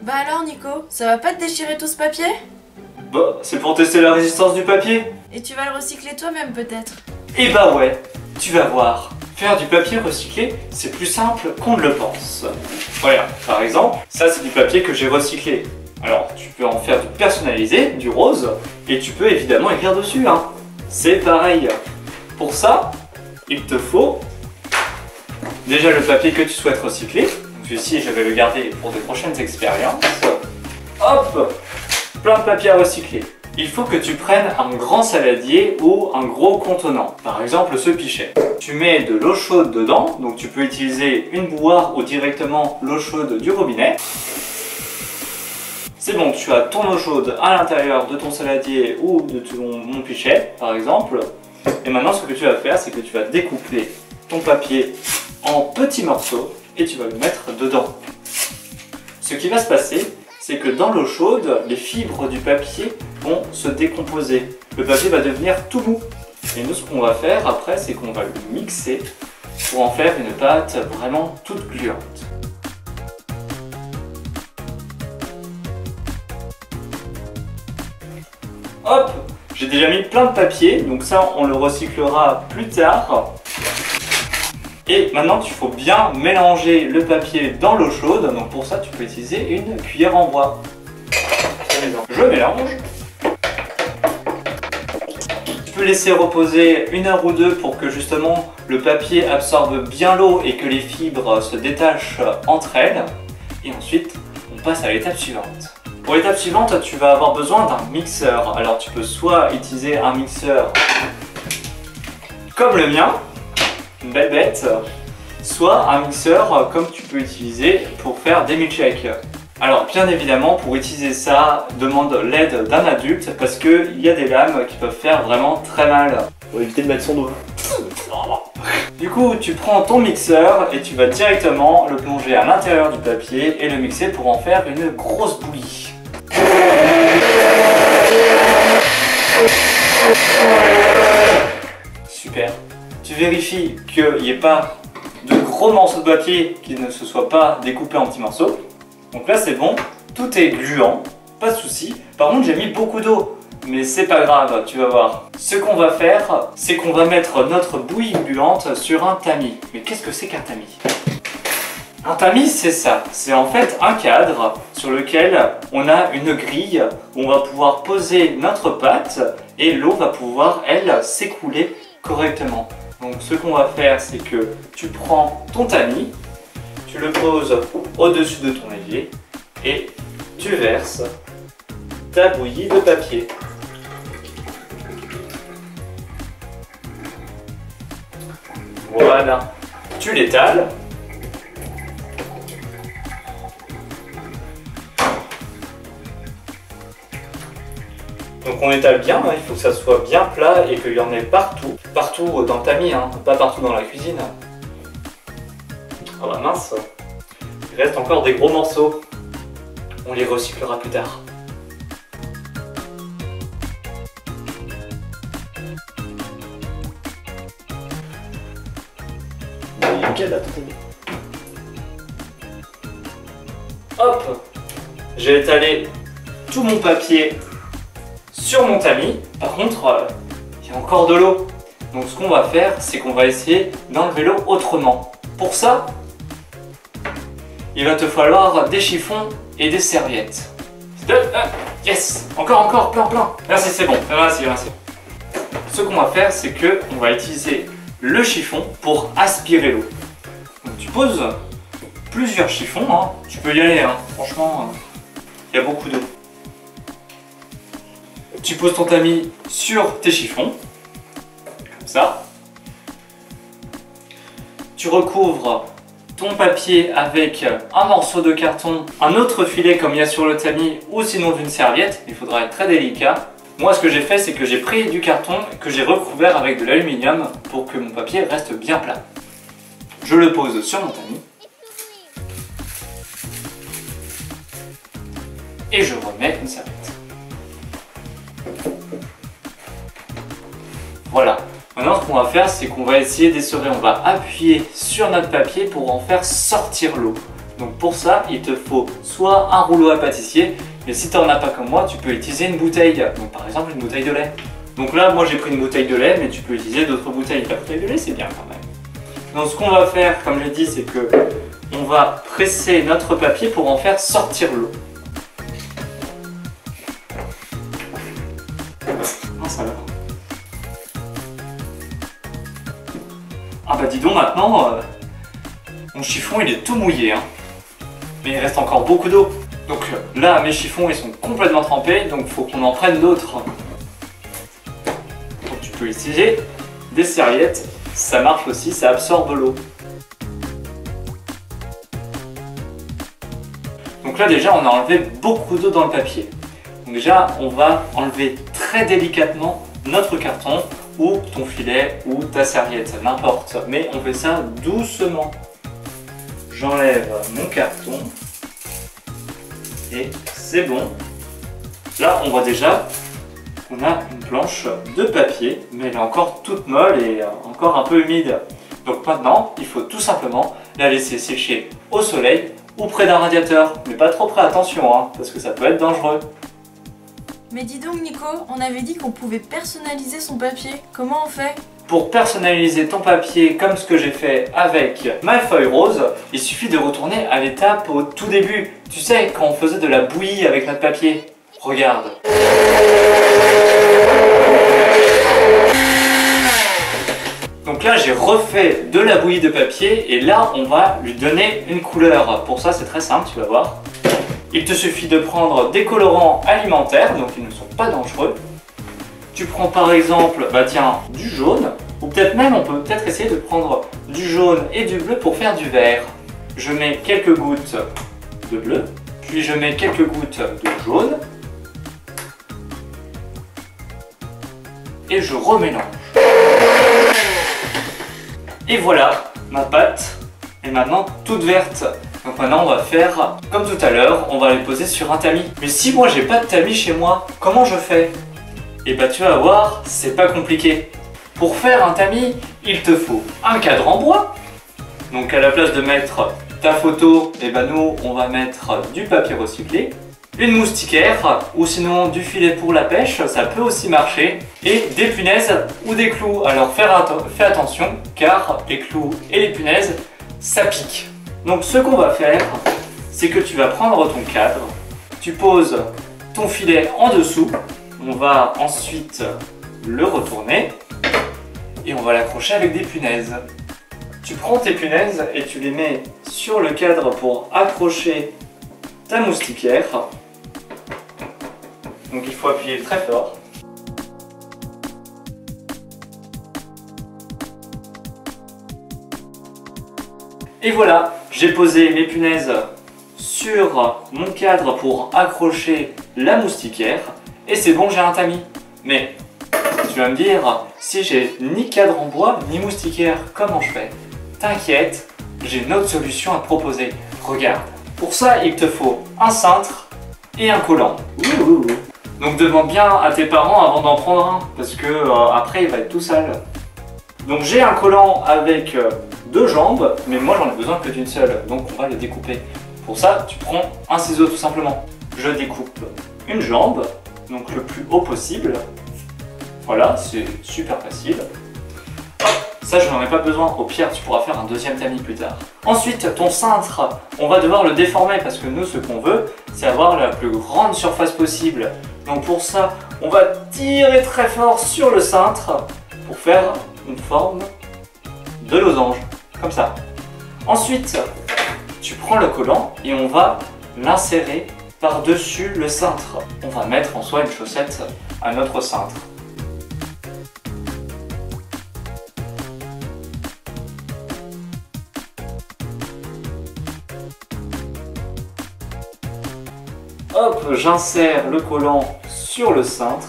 Bah alors Nico, ça va pas te déchirer tout ce papier? Bah, c'est pour tester la résistance du papier. Et tu vas le recycler toi-même peut-être? Eh bah ouais, tu vas voir. Faire du papier recyclé, c'est plus simple qu'on ne le pense. Voilà, par exemple, ça c'est du papier que j'ai recyclé. Alors, tu peux en faire du personnalisé, du rose, et tu peux évidemment écrire dessus, hein. C'est pareil. Pour ça, il te faut déjà le papier que tu souhaites recycler. Donc celui-ci, je vais le garder pour de prochaines expériences. Hop, plein de papier à recycler. Il faut que tu prennes un grand saladier ou un gros contenant, par exemple ce pichet. Tu mets de l'eau chaude dedans, donc tu peux utiliser une bouilloire ou directement l'eau chaude du robinet. C'est bon, tu as ton eau chaude à l'intérieur de ton saladier ou de mon pichet, par exemple. Et maintenant, ce que tu vas faire, c'est que tu vas découper ton papier en petits morceaux et tu vas le mettre dedans. Ce qui va se passer, c'est que dans l'eau chaude, les fibres du papier vont se décomposer. Le papier va devenir tout mou. Et nous, ce qu'on va faire après, c'est qu'on va le mixer pour en faire une pâte vraiment toute gluante. Hop, j'ai déjà mis plein de papier, donc ça, on le recyclera plus tard. Et maintenant, il faut bien mélanger le papier dans l'eau chaude. Donc pour ça, tu peux utiliser une cuillère en bois. Je mélange. Tu peux laisser reposer 1 heure ou 2 pour que justement le papier absorbe bien l'eau et que les fibres se détachent entre elles. Et ensuite, on passe à l'étape suivante. Pour l'étape suivante, tu vas avoir besoin d'un mixeur. Alors tu peux soit utiliser un mixeur comme le mien, une belle bête, soit un mixeur comme tu peux utiliser pour faire des milkshakes. Alors bien évidemment, pour utiliser ça, demande l'aide d'un adulte parce qu'il y a des lames qui peuvent faire vraiment très mal. Pour éviter de mettre son doigt. Du coup, tu prends ton mixeur et tu vas directement le plonger à l'intérieur du papier et le mixer pour en faire une grosse bouillie. Super. Tu vérifies qu'il n'y ait pas de gros morceaux de papier qui ne se soient pas découpés en petits morceaux. Donc là c'est bon, tout est gluant, pas de souci. Par contre j'ai mis beaucoup d'eau, mais c'est pas grave, tu vas voir. Ce qu'on va faire, c'est qu'on va mettre notre bouillie gluante sur un tamis. Mais qu'est-ce que c'est qu'un tamis? Un tamis, c'est ça. C'est en fait un cadre sur lequel on a une grille où on va pouvoir poser notre pâte et l'eau va pouvoir, elle, s'écouler correctement. Donc ce qu'on va faire, c'est que tu prends ton tamis, tu le poses au-dessus de ton évier et tu verses ta bouillie de papier. Voilà. Tu l'étales. Donc on étale bien, hein, il faut que ça soit bien plat et qu'il y en ait partout. Partout dans le tamis, hein, pas partout dans la cuisine. Oh bah mince, il reste encore des gros morceaux. On les recyclera plus tard. Nickel là, tout est bien. Hop, j'ai étalé tout mon papier sur mon tamis. Par contre, il y a encore de l'eau. Donc ce qu'on va faire, c'est qu'on va essayer d'enlever l'eau autrement. Pour ça, il va te falloir des chiffons et des serviettes. Yes, encore, plein. Merci, c'est bon. Merci. Ce qu'on va faire, c'est que on va utiliser le chiffon pour aspirer l'eau. Donc tu poses plusieurs chiffons, hein. Tu peux y aller, hein. Franchement, il y a beaucoup d'eau. Tu poses ton tamis sur tes chiffons, comme ça. Tu recouvres ton papier avec un morceau de carton, un autre filet comme il y a sur le tamis ou sinon d'une serviette. Il faudra être très délicat. Moi, ce que j'ai fait, c'est que j'ai pris du carton que j'ai recouvert avec de l'aluminium pour que mon papier reste bien plat. Je le pose sur mon tamis. Et je remets une serviette. Voilà. Maintenant, ce qu'on va faire, c'est qu'on va essayer d'essorer. On va appuyer sur notre papier pour en faire sortir l'eau. Donc pour ça, il te faut soit un rouleau à pâtissier, mais si tu n'en as pas comme moi, tu peux utiliser une bouteille. Donc par exemple une bouteille de lait. Donc là, moi j'ai pris une bouteille de lait, mais tu peux utiliser d'autres bouteilles. La bouteille de lait, c'est bien quand même. Donc ce qu'on va faire, comme je l'ai dit, c'est que on va presser notre papier pour en faire sortir l'eau. Ah, ça va. Ah bah dis donc maintenant, mon chiffon il est tout mouillé, hein. Mais il reste encore beaucoup d'eau. Donc là, mes chiffons ils sont complètement trempés, donc il faut qu'on en prenne d'autres. Donc tu peux utiliser des serviettes, ça marche aussi, ça absorbe l'eau. Donc là déjà on a enlevé beaucoup d'eau dans le papier. Donc déjà on va enlever très délicatement notre carton ou ton filet ou ta serviette, n'importe. Mais on fait ça doucement. J'enlève mon carton et c'est bon. Là on voit déjà qu'on a une planche de papier, mais elle est encore toute molle et encore un peu humide. Donc maintenant il faut tout simplement la laisser sécher au soleil ou près d'un radiateur, mais pas trop près, attention, hein, parce que ça peut être dangereux. Mais dis donc Nico, on avait dit qu'on pouvait personnaliser son papier. Comment on fait? Pour personnaliser ton papier comme ce que j'ai fait avec ma feuille rose, il suffit de retourner à l'étape au tout début. Tu sais, quand on faisait de la bouillie avec notre papier. Regarde. Donc là, j'ai refait de la bouillie de papier et là, on va lui donner une couleur. Pour ça, c'est très simple, tu vas voir. Il te suffit de prendre des colorants alimentaires, donc ils ne sont pas dangereux. Tu prends par exemple, bah tiens, du jaune, ou peut-être même, on peut peut-être essayer de prendre du jaune et du bleu pour faire du vert. Je mets quelques gouttes de bleu, puis je mets quelques gouttes de jaune, et je remélange. Et voilà, ma pâte est maintenant toute verte. Donc maintenant on va faire comme tout à l'heure, on va les poser sur un tamis. Mais si moi j'ai pas de tamis chez moi, comment je fais? Et bah tu vas voir, c'est pas compliqué. Pour faire un tamis, il te faut un cadre en bois. Donc à la place de mettre ta photo, et bah nous on va mettre du papier recyclé. Une moustiquaire ou sinon du filet pour la pêche, ça peut aussi marcher. Et des punaises ou des clous. Alors fais attention car les clous et les punaises, ça pique. Donc ce qu'on va faire, c'est que tu vas prendre ton cadre, tu poses ton filet en dessous, on va ensuite le retourner et on va l'accrocher avec des punaises. Tu prends tes punaises et tu les mets sur le cadre pour accrocher ta moustiquaire. Donc il faut appuyer très fort. Et voilà, j'ai posé mes punaises sur mon cadre pour accrocher la moustiquaire. Et c'est bon, j'ai un tamis. Mais tu vas me dire, si j'ai ni cadre en bois, ni moustiquaire, comment je fais? T'inquiète, j'ai une autre solution à te proposer. Regarde, pour ça, il te faut un cintre et un collant. Donc demande bien à tes parents avant d'en prendre un, parce que après il va être tout sale. Donc j'ai un collant avec deux jambes, mais moi j'en ai besoin que d'une seule, donc on va le découper. Pour ça, tu prends un ciseau tout simplement. Je découpe une jambe, donc le plus haut possible. Voilà, c'est super facile. Hop, ça je n'en ai pas besoin, au pire tu pourras faire un deuxième tamis plus tard. Ensuite, ton cintre, on va devoir le déformer parce que nous ce qu'on veut, c'est avoir la plus grande surface possible. Donc pour ça, on va tirer très fort sur le cintre pour faire une forme de losange, comme ça. Ensuite, tu prends le collant et on va l'insérer par-dessus le cintre. On va mettre en soi une chaussette à notre cintre. Hop, j'insère le collant sur le cintre,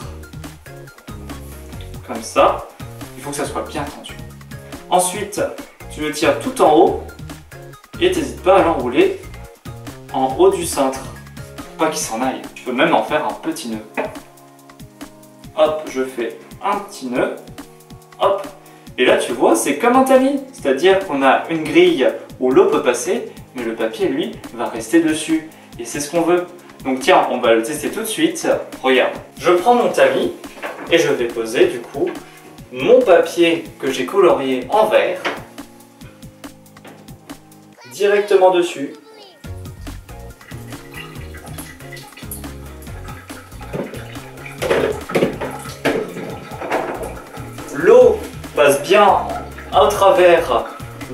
comme ça. Il faut que ça soit bien tendu. Ensuite, tu le tires tout en haut et n'hésite pas à l'enrouler en haut du cintre, pour pas qu'il s'en aille. Tu peux même en faire un petit nœud. Hop, je fais un petit nœud. Hop, et là tu vois, c'est comme un tamis, c'est-à-dire qu'on a une grille où l'eau peut passer mais le papier, lui, va rester dessus. Et c'est ce qu'on veut. Donc tiens, on va le tester tout de suite. Regarde, je prends mon tamis et je vais poser du coup mon papier que j'ai colorié en vert directement dessus. L'eau passe bien à travers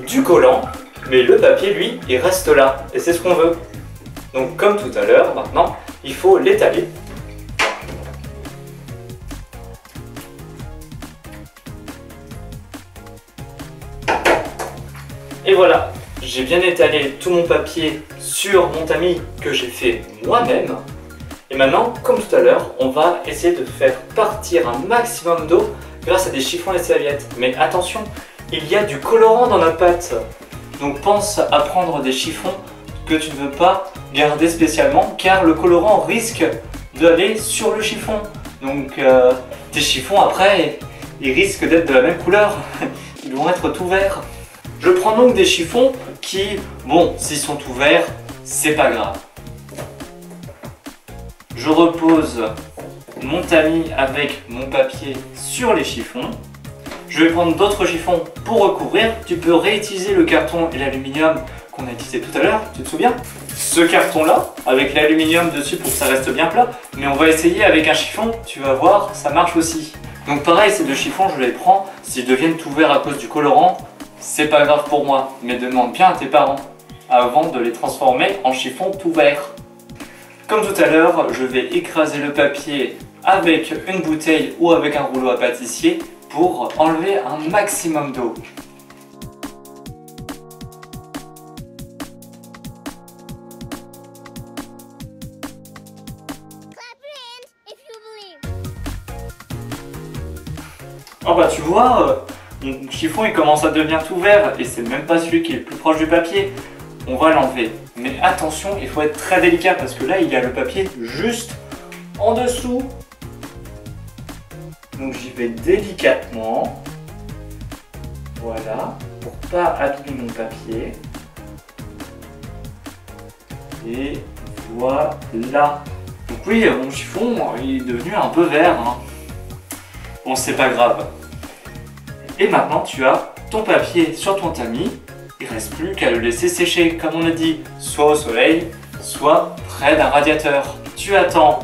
du collant, mais le papier, lui, il reste là. Et c'est ce qu'on veut. Donc comme tout à l'heure, maintenant, il faut l'étaler. Et voilà, j'ai bien étalé tout mon papier sur mon tamis que j'ai fait moi-même. Et maintenant, comme tout à l'heure, on va essayer de faire partir un maximum d'eau grâce à des chiffons et serviettes. Mais attention, il y a du colorant dans notre pâte. Donc pense à prendre des chiffons que tu ne veux pas garder spécialement car le colorant risque d'aller sur le chiffon. Donc tes chiffons après, ils risquent d'être de la même couleur. Ils vont être tout verts. Je prends donc des chiffons qui, bon, s'ils sont tout verts, c'est pas grave. Je repose mon tamis avec mon papier sur les chiffons. Je vais prendre d'autres chiffons pour recouvrir. Tu peux réutiliser le carton et l'aluminium qu'on a utilisé tout à l'heure, tu te souviens? Ce carton-là, avec l'aluminium dessus pour que ça reste bien plat. Mais on va essayer avec un chiffon, tu vas voir, ça marche aussi. Donc pareil, ces deux chiffons, je les prends. S'ils deviennent tout verts à cause du colorant, c'est pas grave pour moi. Mais demande bien à tes parents avant de les transformer en chiffon tout vert. Comme tout à l'heure, je vais écraser le papier avec une bouteille ou avec un rouleau à pâtissier pour enlever un maximum d'eau. Oh bah tu vois, mon chiffon il commence à devenir tout vert et c'est même pas celui qui est le plus proche du papier. On va l'enlever. Mais attention, il faut être très délicat parce que là il y a le papier juste en dessous. Donc j'y vais délicatement. Voilà, pour pas abîmer mon papier. Et voilà. Donc oui, mon chiffon il est devenu un peu vert. Hein. Bon, c'est pas grave. Et maintenant tu as ton papier sur ton tamis. Il ne reste plus qu'à le laisser sécher, comme on a dit, soit au soleil, soit près d'un radiateur. Tu attends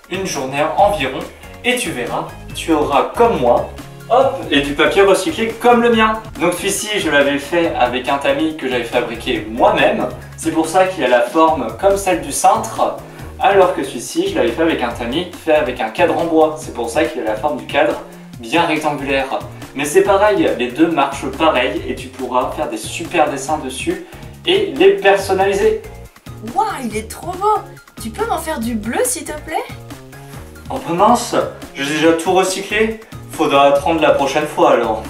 une journée environ et tu verras, tu auras comme moi, hop, et du papier recyclé comme le mien. Donc celui-ci, je l'avais fait avec un tamis que j'avais fabriqué moi-même. C'est pour ça qu'il a la forme comme celle du cintre, alors que celui-ci, je l'avais fait avec un tamis fait avec un cadre en bois. C'est pour ça qu'il a la forme du cadre bien rectangulaire. Mais c'est pareil, les deux marchent pareil et tu pourras faire des super dessins dessus et les personnaliser. Waouh, il est trop beau! Tu peux m'en faire du bleu s'il te plaît? Oh bah mince, j'ai déjà tout recyclé. Faudra attendre la prochaine fois alors.